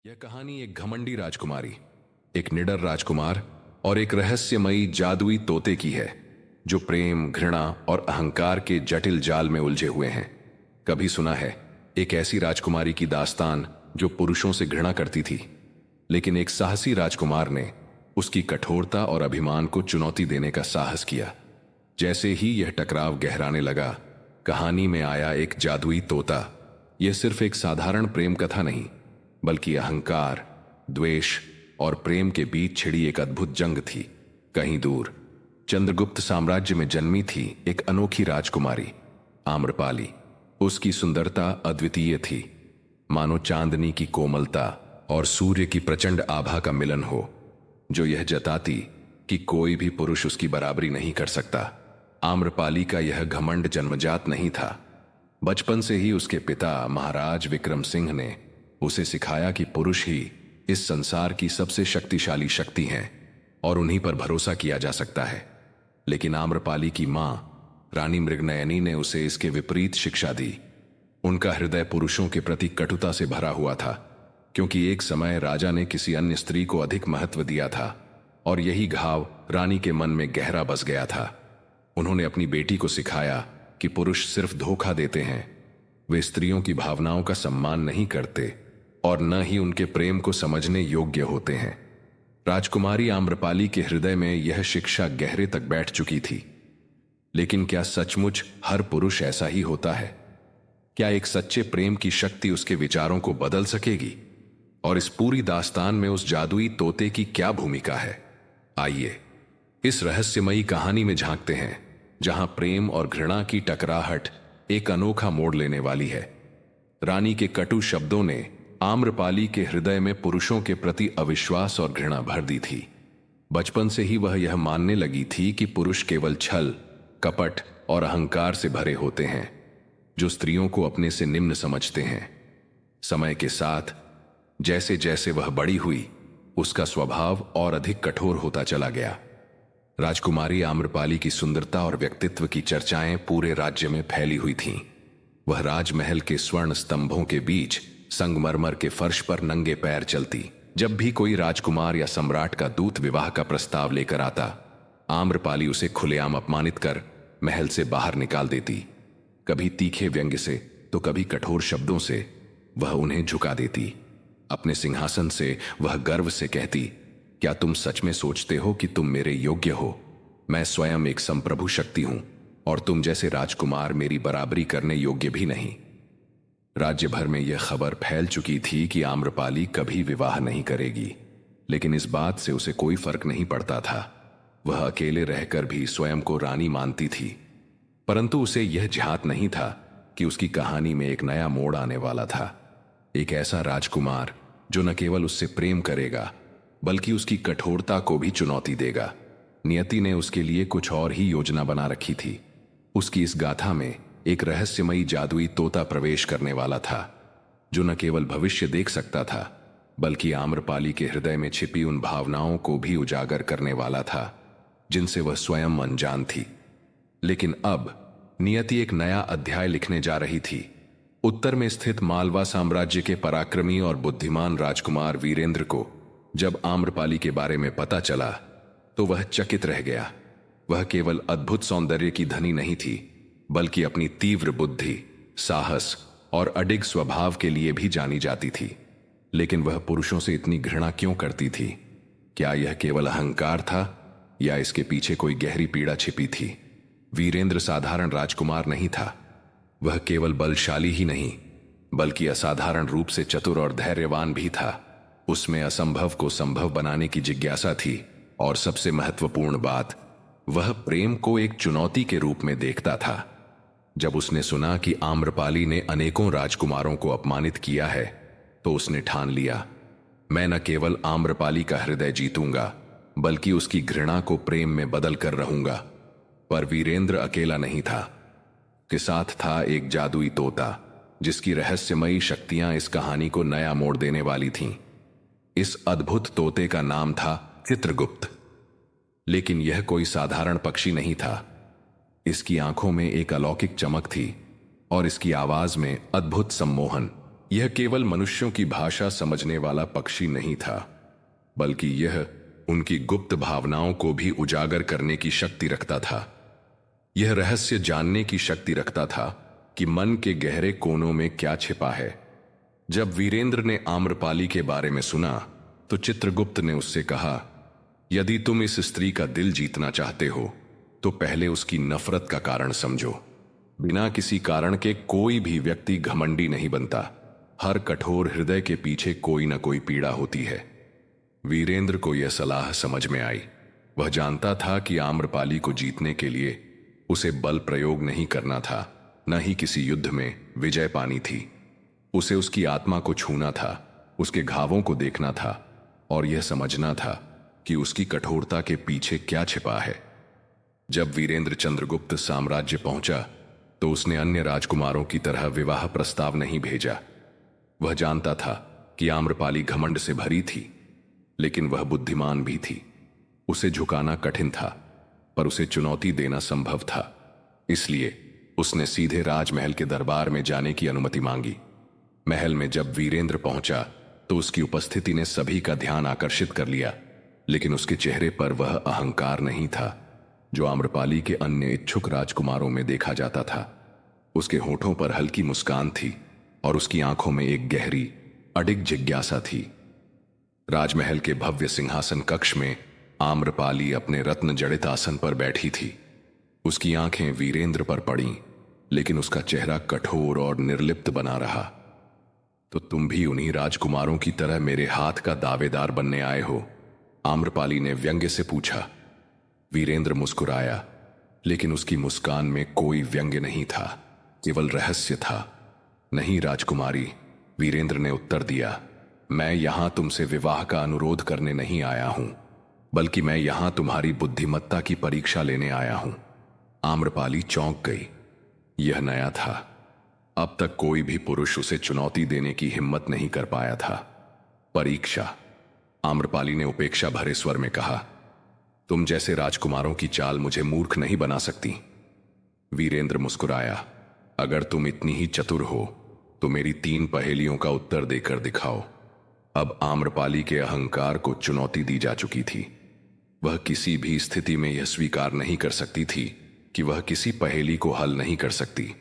यह कहानी एक घमंडी राजकुमारी, एक निडर राजकुमार और एक रहस्यमयी जादुई तोते की है जो प्रेम, घृणा और अहंकार के जटिल जाल में उलझे हुए हैं। कभी सुना है एक ऐसी राजकुमारी की दास्तान जो पुरुषों से घृणा करती थी, लेकिन एक साहसी राजकुमार ने उसकी कठोरता और अभिमान को चुनौती देने का साहस किया। जैसे ही यह टकराव गहराने लगा, कहानी में आया एक जादुई तोता। यह सिर्फ एक साधारण प्रेम कथा नहीं, बल्कि अहंकार, द्वेष और प्रेम के बीच छिड़ी एक अद्भुत जंग थी। कहीं दूर चंद्रगुप्त साम्राज्य में जन्मी थी एक अनोखी राजकुमारी, आम्रपाली। उसकी सुंदरता अद्वितीय थी, मानो चांदनी की कोमलता और सूर्य की प्रचंड आभा का मिलन हो, जो यह जताती कि कोई भी पुरुष उसकी बराबरी नहीं कर सकता। आम्रपाली का यह घमंड जन्मजात नहीं था। बचपन से ही उसके पिता महाराज विक्रम सिंह ने उसे सिखाया कि पुरुष ही इस संसार की सबसे शक्तिशाली शक्ति हैं और उन्हीं पर भरोसा किया जा सकता है। लेकिन आम्रपाली की मां रानी मृगनयनी ने उसे इसके विपरीत शिक्षा दी। उनका हृदय पुरुषों के प्रति कटुता से भरा हुआ था, क्योंकि एक समय राजा ने किसी अन्य स्त्री को अधिक महत्व दिया था और यही घाव रानी के मन में गहरा बस गया था। उन्होंने अपनी बेटी को सिखाया कि पुरुष सिर्फ धोखा देते हैं, वे स्त्रियों की भावनाओं का सम्मान नहीं करते और न ही उनके प्रेम को समझने योग्य होते हैं। राजकुमारी आम्रपाली के हृदय में यह शिक्षा गहरे तक बैठ चुकी थी। लेकिन क्या सचमुच हर पुरुष ऐसा ही होता है? क्या एक सच्चे प्रेम की शक्ति उसके विचारों को बदल सकेगी? और इस पूरी दास्तान में उस जादुई तोते की क्या भूमिका है? आइए इस रहस्यमयी कहानी में झांकते हैं, जहां प्रेम और घृणा की टकराहट एक अनोखा मोड़ लेने वाली है। रानी के कटु शब्दों ने आम्रपाली के हृदय में पुरुषों के प्रति अविश्वास और घृणा भर दी थी। बचपन से ही वह यह मानने लगी थी कि पुरुष केवल छल, कपट और अहंकार से भरे होते हैं, जो स्त्रियों को अपने से निम्न समझते हैं। समय के साथ जैसे जैसे वह बड़ी हुई, उसका स्वभाव और अधिक कठोर होता चला गया। राजकुमारी आम्रपाली की सुंदरता और व्यक्तित्व की चर्चाएं पूरे राज्य में फैली हुई थीं। वह राजमहल के स्वर्ण स्तंभों के बीच संगमरमर के फर्श पर नंगे पैर चलती। जब भी कोई राजकुमार या सम्राट का दूत विवाह का प्रस्ताव लेकर आता, आम्रपाली उसे खुलेआम अपमानित कर महल से बाहर निकाल देती। कभी तीखे व्यंग्य से तो कभी कठोर शब्दों से वह उन्हें झुका देती। अपने सिंहासन से वह गर्व से कहती, क्या तुम सच में सोचते हो कि तुम मेरे योग्य हो? मैं स्वयं एक संप्रभु शक्ति हूं और तुम जैसे राजकुमार मेरी बराबरी करने योग्य भी नहीं। राज्य भर में यह खबर फैल चुकी थी कि आम्रपाली कभी विवाह नहीं करेगी, लेकिन इस बात से उसे कोई फर्क नहीं पड़ता था। वह अकेले रहकर भी स्वयं को रानी मानती थी। परंतु उसे यह ध्यात नहीं था कि उसकी कहानी में एक नया मोड़ आने वाला था। एक ऐसा राजकुमार जो न केवल उससे प्रेम करेगा, बल्कि उसकी कठोरता को भी चुनौती देगा। नियति ने उसके लिए कुछ और ही योजना बना रखी थी। उसकी इस गाथा में एक रहस्यमयी जादुई तोता प्रवेश करने वाला था, जो न केवल भविष्य देख सकता था, बल्कि आम्रपाली के हृदय में छिपी उन भावनाओं को भी उजागर करने वाला था जिनसे वह स्वयं अनजान थी। लेकिन अब नियति एक नया अध्याय लिखने जा रही थी। उत्तर में स्थित मालवा साम्राज्य के पराक्रमी और बुद्धिमान राजकुमार वीरेंद्र को जब आम्रपाली के बारे में पता चला, तो वह चकित रह गया। वह केवल अद्भुत सौंदर्य की धनी नहीं थी, बल्कि अपनी तीव्र बुद्धि, साहस और अडिग स्वभाव के लिए भी जानी जाती थी। लेकिन वह पुरुषों से इतनी घृणा क्यों करती थी? क्या यह केवल अहंकार था या इसके पीछे कोई गहरी पीड़ा छिपी थी? वीरेंद्र साधारण राजकुमार नहीं था। वह केवल बलशाली ही नहीं, बल्कि असाधारण रूप से चतुर और धैर्यवान भी था। उसमें असंभव को संभव बनाने की जिज्ञासा थी, और सबसे महत्वपूर्ण बात, वह प्रेम को एक चुनौती के रूप में देखता था। जब उसने सुना कि आम्रपाली ने अनेकों राजकुमारों को अपमानित किया है, तो उसने ठान लिया, मैं न केवल आम्रपाली का हृदय जीतूंगा, बल्कि उसकी घृणा को प्रेम में बदल कर रहूंगा। पर वीरेंद्र अकेला नहीं था। के साथ था एक जादुई तोता, जिसकी रहस्यमयी शक्तियां इस कहानी को नया मोड़ देने वाली थीं। इस अद्भुत तोते का नाम था चित्रगुप्त। लेकिन यह कोई साधारण पक्षी नहीं था। इसकी आंखों में एक अलौकिक चमक थी और इसकी आवाज में अद्भुत सम्मोहन। यह केवल मनुष्यों की भाषा समझने वाला पक्षी नहीं था, बल्कि यह उनकी गुप्त भावनाओं को भी उजागर करने की शक्ति रखता था। यह रहस्य जानने की शक्ति रखता था कि मन के गहरे कोनों में क्या छिपा है। जब वीरेंद्र ने आम्रपाली के बारे में सुना तो चित्रगुप्त ने उससे कहा, यदि तुम इस स्त्री का दिल जीतना चाहते हो तो पहले उसकी नफरत का कारण समझो। बिना किसी कारण के कोई भी व्यक्ति घमंडी नहीं बनता। हर कठोर हृदय के पीछे कोई न कोई पीड़ा होती है। वीरेंद्र को यह सलाह समझ में आई। वह जानता था कि आम्रपाली को जीतने के लिए उसे बल प्रयोग नहीं करना था, न ही किसी युद्ध में विजय पानी थी। उसे उसकी आत्मा को छूना था, उसके घावों को देखना था और यह समझना था कि उसकी कठोरता के पीछे क्या छिपा है। जब वीरेंद्र चंद्रगुप्त साम्राज्य पहुंचा तो उसने अन्य राजकुमारों की तरह विवाह प्रस्ताव नहीं भेजा। वह जानता था कि आम्रपाली घमंड से भरी थी, लेकिन वह बुद्धिमान भी थी। उसे झुकाना कठिन था, पर उसे चुनौती देना संभव था। इसलिए उसने सीधे राजमहल के दरबार में जाने की अनुमति मांगी। महल में जब वीरेंद्र पहुंचा तो उसकी उपस्थिति ने सभी का ध्यान आकर्षित कर लिया, लेकिन उसके चेहरे पर वह अहंकार नहीं था जो आम्रपाली के अन्य इच्छुक राजकुमारों में देखा जाता था। उसके होठों पर हल्की मुस्कान थी और उसकी आंखों में एक गहरी, अडिग जिज्ञासा थी। राजमहल के भव्य सिंहासन कक्ष में आम्रपाली अपने रत्न जड़ित आसन पर बैठी थी। उसकी आंखें वीरेंद्र पर पड़ीं, लेकिन उसका चेहरा कठोर और निर्लिप्त बना रहा। तो तुम भी उन्हीं राजकुमारों की तरह मेरे हाथ का दावेदार बनने आए हो? आम्रपाली ने व्यंग्य से पूछा। वीरेंद्र मुस्कुराया, लेकिन उसकी मुस्कान में कोई व्यंग्य नहीं था, केवल रहस्य था। नहीं राजकुमारी, वीरेंद्र ने उत्तर दिया, मैं यहां तुमसे विवाह का अनुरोध करने नहीं आया हूं, बल्कि मैं यहां तुम्हारी बुद्धिमत्ता की परीक्षा लेने आया हूं। आम्रपाली चौंक गई। यह नया था। अब तक कोई भी पुरुष उसे चुनौती देने की हिम्मत नहीं कर पाया था। परीक्षा? आम्रपाली ने उपेक्षा भरे स्वर में कहा, तुम जैसे राजकुमारों की चाल मुझे मूर्ख नहीं बना सकती। वीरेंद्र मुस्कुराया, अगर तुम इतनी ही चतुर हो तो मेरी 3 पहेलियों का उत्तर देकर दिखाओ। अब आम्रपाली के अहंकार को चुनौती दी जा चुकी थी। वह किसी भी स्थिति में यह स्वीकार नहीं कर सकती थी कि वह किसी पहेली को हल नहीं कर सकती।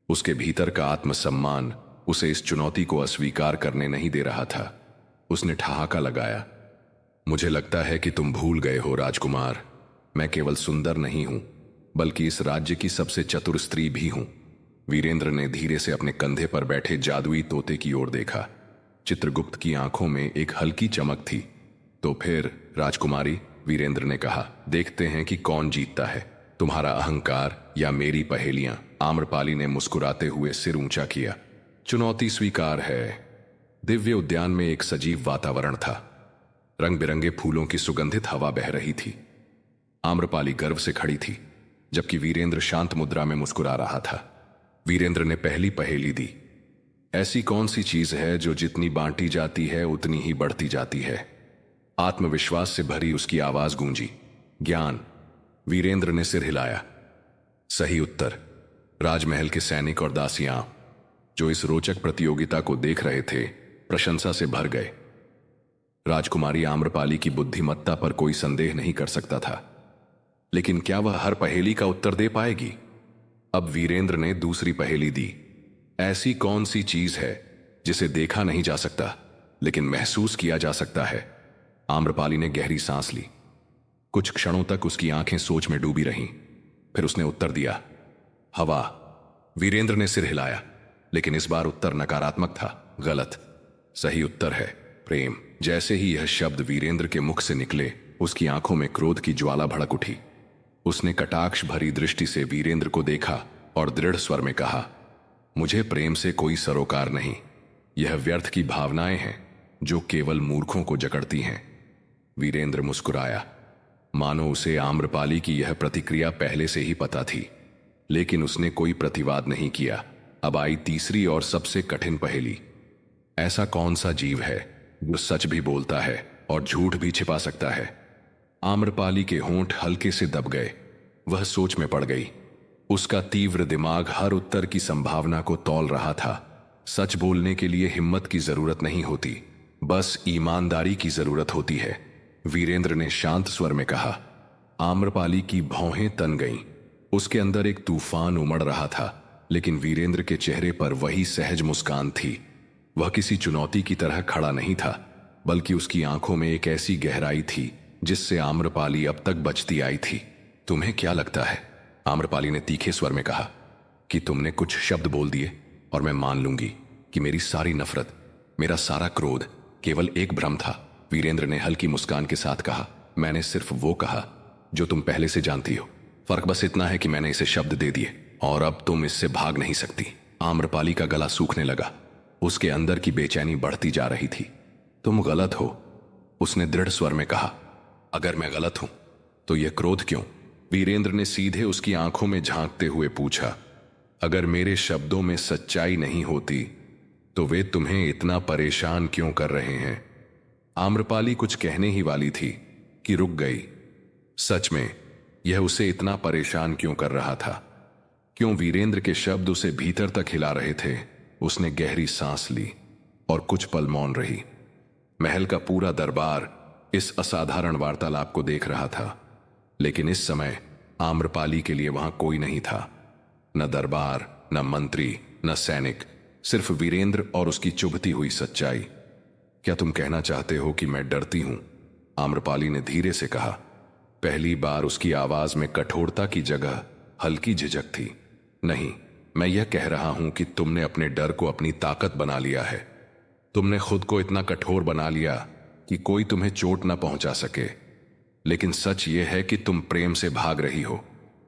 उसके भीतर का आत्मसम्मान उसे इस चुनौती को अस्वीकार करने नहीं दे रहा था। उसने ठहाका लगाया, मुझे लगता है कि तुम भूल गए हो राजकुमार, मैं केवल सुंदर नहीं हूं, बल्कि इस राज्य की सबसे चतुर स्त्री भी हूं। वीरेंद्र ने धीरे से अपने कंधे पर बैठे जादुई तोते की ओर देखा। चित्रगुप्त की आंखों में एक हल्की चमक थी। तो फिर राजकुमारी, वीरेंद्र ने कहा, देखते हैं कि कौन जीतता है, तुम्हारा अहंकार या मेरी पहेलियां। आम्रपाली ने मुस्कुराते हुए सिर ऊंचा किया। चुनौती स्वीकार है। दिव्य उद्यान में एक सजीव वातावरण था। रंग बिरंगे फूलों की सुगंधित हवा बह रही थी। आम्रपाली गर्व से खड़ी थी, जबकि वीरेंद्र शांत मुद्रा में मुस्कुरा रहा था। वीरेंद्र ने पहली पहेली दी, ऐसी कौन सी चीज है जो जितनी बांटी जाती है उतनी ही बढ़ती जाती है? आत्मविश्वास से भरी उसकी आवाज गूंजी, ज्ञान। वीरेंद्र ने सिर हिलाया। सही उत्तर। राजमहल के सैनिक और दासियां जो इस रोचक प्रतियोगिता को देख रहे थे, प्रशंसा से भर गए। राजकुमारी आम्रपाली की बुद्धिमत्ता पर कोई संदेह नहीं कर सकता था, लेकिन क्या वह हर पहेली का उत्तर दे पाएगी? अब वीरेंद्र ने दूसरी पहेली दी, ऐसी कौन सी चीज है जिसे देखा नहीं जा सकता लेकिन महसूस किया जा सकता है? आम्रपाली ने गहरी सांस ली। कुछ क्षणों तक उसकी आंखें सोच में डूबी रहीं। फिर उसने उत्तर दिया, हवा। वीरेंद्र ने सिर हिलाया, लेकिन इस बार उत्तर नकारात्मक था। गलत। सही उत्तर है प्रेम। जैसे ही यह शब्द वीरेंद्र के मुख से निकले, उसकी आंखों में क्रोध की ज्वाला भड़क उठी। उसने कटाक्ष भरी दृष्टि से वीरेंद्र को देखा और दृढ़ स्वर में कहा, मुझे प्रेम से कोई सरोकार नहीं। यह व्यर्थ की भावनाएं हैं जो केवल मूर्खों को जकड़ती हैं। वीरेंद्र मुस्कुराया, मानो उसे आम्रपाली की यह प्रतिक्रिया पहले से ही पता थी, लेकिन उसने कोई प्रतिवाद नहीं किया। अब आई तीसरी और सबसे कठिन पहेली। ऐसा कौन सा जीव है जो सच भी बोलता है और झूठ भी छिपा सकता है? आम्रपाली के होंठ हल्के से दब गए। वह सोच में पड़ गई। उसका तीव्र दिमाग हर उत्तर की संभावना को तौल रहा था, सच बोलने के लिए हिम्मत की जरूरत नहीं होती, बस ईमानदारी की जरूरत होती है, वीरेंद्र ने शांत स्वर में कहा। आम्रपाली की भौहें तन गईं। उसके अंदर एक तूफान उमड़ रहा था, लेकिन वीरेंद्र के चेहरे पर वही सहज मुस्कान थी। वह किसी चुनौती की तरह खड़ा नहीं था, बल्कि उसकी आंखों में एक ऐसी गहराई थी जिससे आम्रपाली अब तक बचती आई थी। तुम्हें क्या लगता है, आम्रपाली ने तीखे स्वर में कहा, कि तुमने कुछ शब्द बोल दिए और मैं मान लूंगी कि मेरी सारी नफरत, मेरा सारा क्रोध केवल एक भ्रम था। वीरेंद्र ने हल्की मुस्कान के साथ कहा, मैंने सिर्फ वो कहा जो तुम पहले से जानती हो। फर्क बस इतना है कि मैंने इसे शब्द दे दिए और अब तुम इससे भाग नहीं सकती। आम्रपाली का गला सूखने लगा। उसके अंदर की बेचैनी बढ़ती जा रही थी। तुम गलत हो, उसने दृढ़ स्वर में कहा। अगर मैं गलत हूं तो यह क्रोध क्यों? वीरेंद्र ने सीधे उसकी आंखों में झांकते हुए पूछा। अगर मेरे शब्दों में सच्चाई नहीं होती तो वे तुम्हें इतना परेशान क्यों कर रहे हैं? आम्रपाली कुछ कहने ही वाली थी कि रुक गई। सच में यह उसे इतना परेशान क्यों कर रहा था? क्यों वीरेंद्र के शब्द उसे भीतर तक हिला रहे थे? उसने गहरी सांस ली और कुछ पल मौन रही। महल का पूरा दरबार इस असाधारण वार्तालाप को देख रहा था, लेकिन इस समय आम्रपाली के लिए वहां कोई नहीं था। न दरबार, न मंत्री, न सैनिक, सिर्फ वीरेंद्र और उसकी चुभती हुई सच्चाई। क्या तुम कहना चाहते हो कि मैं डरती हूं? आम्रपाली ने धीरे से कहा। पहली बार उसकी आवाज में कठोरता की जगह हल्की झिझक थी। नहीं, मैं यह कह रहा हूं कि तुमने अपने डर को अपनी ताकत बना लिया है। तुमने खुद को इतना कठोर बना लिया कि कोई तुम्हें चोट न पहुंचा सके। लेकिन सच यह है कि तुम प्रेम से भाग रही हो,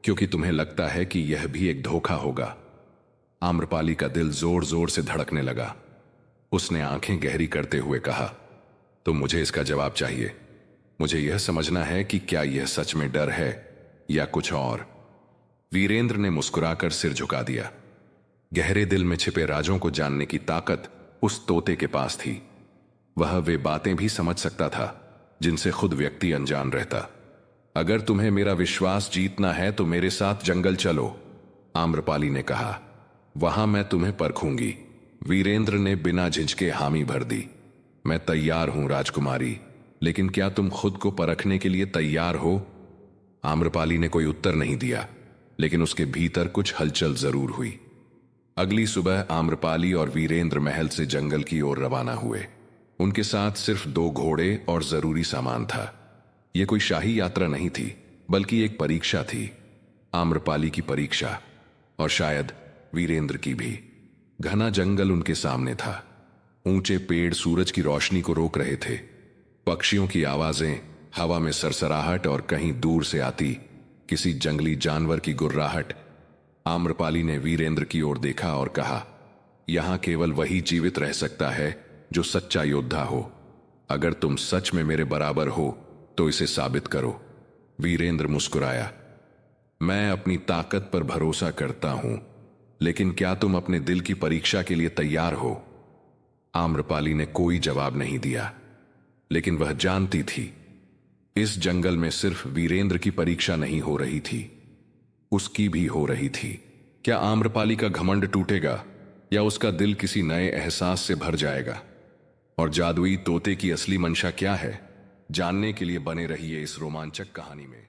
क्योंकि तुम्हें लगता है कि यह भी एक धोखा होगा। आम्रपाली का दिल जोर जोर से धड़कने लगा। उसने आंखें गहरी करते हुए कहा, तो मुझे इसका जवाब चाहिए। मुझे यह समझना है कि क्या यह सच में डर है या कुछ और। वीरेंद्र ने मुस्कुराकर सिर झुका दिया। गहरे दिल में छिपे राजों को जानने की ताकत उस तोते के पास थी। वह वे बातें भी समझ सकता था जिनसे खुद व्यक्ति अनजान रहता। अगर तुम्हें मेरा विश्वास जीतना है तो मेरे साथ जंगल चलो, आम्रपाली ने कहा। वहां मैं तुम्हें परखूंगी। वीरेंद्र ने बिना झिझके हामी भर दी। मैं तैयार हूं राजकुमारी, लेकिन क्या तुम खुद को परखने के लिए तैयार हो? आम्रपाली ने कोई उत्तर नहीं दिया, लेकिन उसके भीतर कुछ हलचल जरूर हुई। अगली सुबह आम्रपाली और वीरेंद्र महल से जंगल की ओर रवाना हुए। उनके साथ सिर्फ 2 घोड़े और जरूरी सामान था। यह कोई शाही यात्रा नहीं थी, बल्कि एक परीक्षा थी। आम्रपाली की परीक्षा, और शायद वीरेंद्र की भी। घना जंगल उनके सामने था। ऊंचे पेड़ सूरज की रोशनी को रोक रहे थे। पक्षियों की आवाजें, हवा में सरसराहट और कहीं दूर से आती किसी जंगली जानवर की गुर्राहट। आम्रपाली ने वीरेंद्र की ओर देखा और कहा, यहां केवल वही जीवित रह सकता है जो सच्चा योद्धा हो। अगर तुम सच में मेरे बराबर हो तो इसे साबित करो। वीरेंद्र मुस्कुराया। मैं अपनी ताकत पर भरोसा करता हूं, लेकिन क्या तुम अपने दिल की परीक्षा के लिए तैयार हो? आम्रपाली ने कोई जवाब नहीं दिया, लेकिन वह जानती थी इस जंगल में सिर्फ वीरेंद्र की परीक्षा नहीं हो रही थी, उसकी भी हो रही थी। क्या आम्रपाली का घमंड टूटेगा या उसका दिल किसी नए एहसास से भर जाएगा? और जादुई तोते की असली मंशा क्या है? जानने के लिए बने रहिए इस रोमांचक कहानी में।